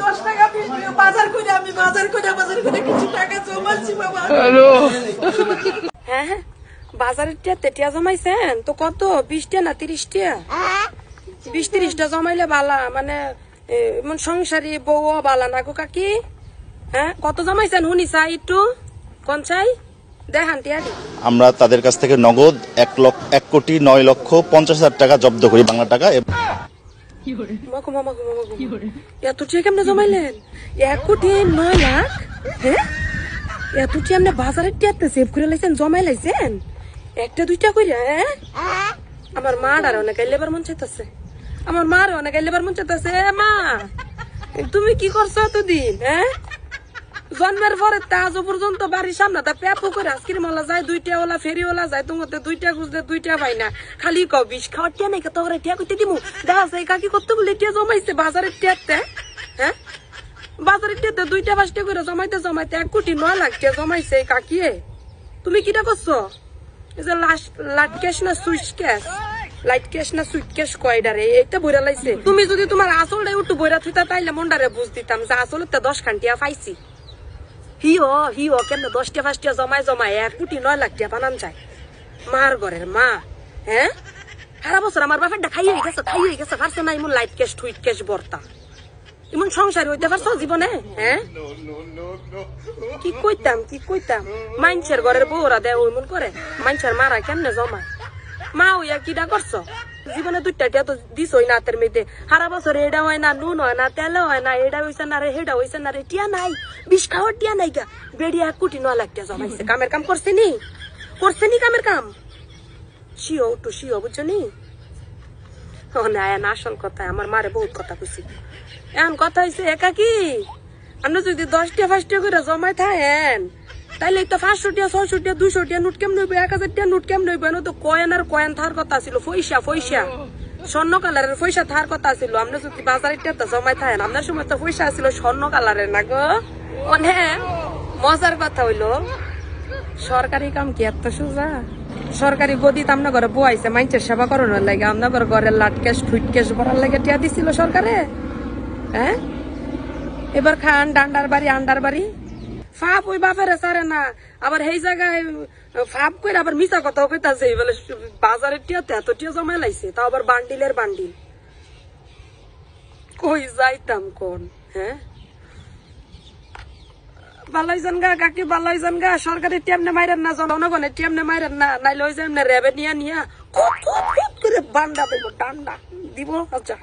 10 টাকা বাজার করে আমি বাজার করে কিছু টাকা জমাচ্ছি বাবা। হ্যাঁ বাজারের টিয়া জমাইছেন তো কত 20টা না 30টা? 20-30টা জমাইলে বালা মানে সংসারী বউ বালা না গো কাকি। হ্যাঁ কত জমাইছেন শুনি চাই একটু কোন চাই দেখান টিয়া। আমরা তাদের কাছ থেকে নগদ 1,09,50,000 টাকা জব্দ করি বাংলা টাকা। এত টিয়া কেমনে জমাইলেন? 1,09,00,000? হ্যাঁ এত টিয়া আপনি বাজারের টিয়াতে সেভ করে লাইছেন জমাই লাইছেন 1-2টা কইরা? হ্যাঁ আমার মার অনেক লেবার মন চাইতেছে, আমার মার অনেক লেবার মন চাইতেছে। মা তুমি কি করছো এতদিন? হ্যাঁ জন্মের পরে আজ পর্যন্ত বাড়ির সামনে তা পেপু করে আজকের মালা যায় 2টা ওলা ফেরিওয়ালা যায় তোমাদের 2টা খুঁজলে 2টা পাই না, খালি কও 20 খাওয়ার টিয়া নাকি তোর টিয়া কইতে দিমু। দেখা যায় কাকি করতে বলে টিয়া জমাইছে বাজারের টিয়াতে। হ্যাঁ বাজারের টিয়াতে 2টা-5টা করে জমাইতে 1,09,00,000 টিয়া জমাইছে কাকি। তুমি কিটা করছো? এই যে লাট ক্যাশ না সুইচ ক্যাশ, লাইট ক্যাশ না সুইট ক্যাশ কয়ডারে এইটা বইরা লাইছে। তুমি যদি তোমার আসলটাই একটু বইরা থুইতা তাইলে মন্ডারে বুঝ দিতাম যে আসলে তো 10 খান্টিয়া পাইছি। হিও কেন 10টা-5টা জমাই 1,09,00,000 টাকা বানান যায় মার ঘরের মা। হ্যাঁ সারা বছর আমার বাপের খাই হয়ে গেছে পারছে না এমন লাইট ক্যাশ টুইট ক্যাশ বর্তা এমন সংসার হইতে পারছো জীবনে? হ্যাঁ কি কইতাম মাইনছের ঘরের বউরা দেয় ওইমন করে মাইনছের মারা কেমনে জমায়। মা ওইয়া কিটা করছো জীবনে 2টা টিয়া তো দিছই না হাতের মেয়েতে। সারা বছর এটা হয় না, নুন হয় না, তেল হয় না, এটা হইছে না রে হেটা হইছে না রে, টিয়া নাই 20 খাওয়ার টিয়া নাই গা। বেড়িয়া 1,09,00,000 টাকা জমাইছে। কামের কাম করছে নি কামের কাম শিও বুঝছো নি? আসল কথা আমার মারে বহুত কথা কইছি। এখন কথা হয়েছে একা কি আপনি যদি 10টা-5টা করে জমাই থাকেন তাইলে তো 500 টাকা 600 টাকা 200 টাকা নোট কেমন হইব? 1,000 টাকা নোট কেমন হইব? তো কয়েন আর কয়েন থার কথা ছিল, পয়সা স্বর্ণ কালারের পয়সা থার কথা ছিল। আপনি যদি বাজারের টাকা জমাই থাকেন আপনার সময় তো পয়সা ছিল স্বর্ণ কালারের না গো। অনেক মজার কথা হইলো সরকারি কাম কি এত সোজা? সরকারি গদিতে আপনার ঘরে বইছে মাইনছের সেবা করানোর লাগে, আপনার ঘরে লাট ক্যাশ টুইট ক্যাশ ভরার লাগে টিয়া দিছিল সরকারে। হ্যাঁ এবার খান ডান্ডার বাড়ি আন্ডার বাড়ি ফাপ ওই বাপেরে সারে না, আবার সেই জায়গায় ফাপ করে আবার মিশা কথা কইতাছে বলে বাজারের টিয়াতে এত টিয়া জমা লাইছে, তাও আবার বান্ডিলের বান্ডিল। কই যাইতাম কোন? হ্যাঁ বালাইজান গা কাকি বালাইজান গা সরকারি টিয়ামনে মাইরেন না, জনগণের টিয়ামনে মাইরেন না, নাইলে ওই যে রেবে নিয়া খুব করে বান্ডা দেবো ডান্ডা দিব। আচ্ছা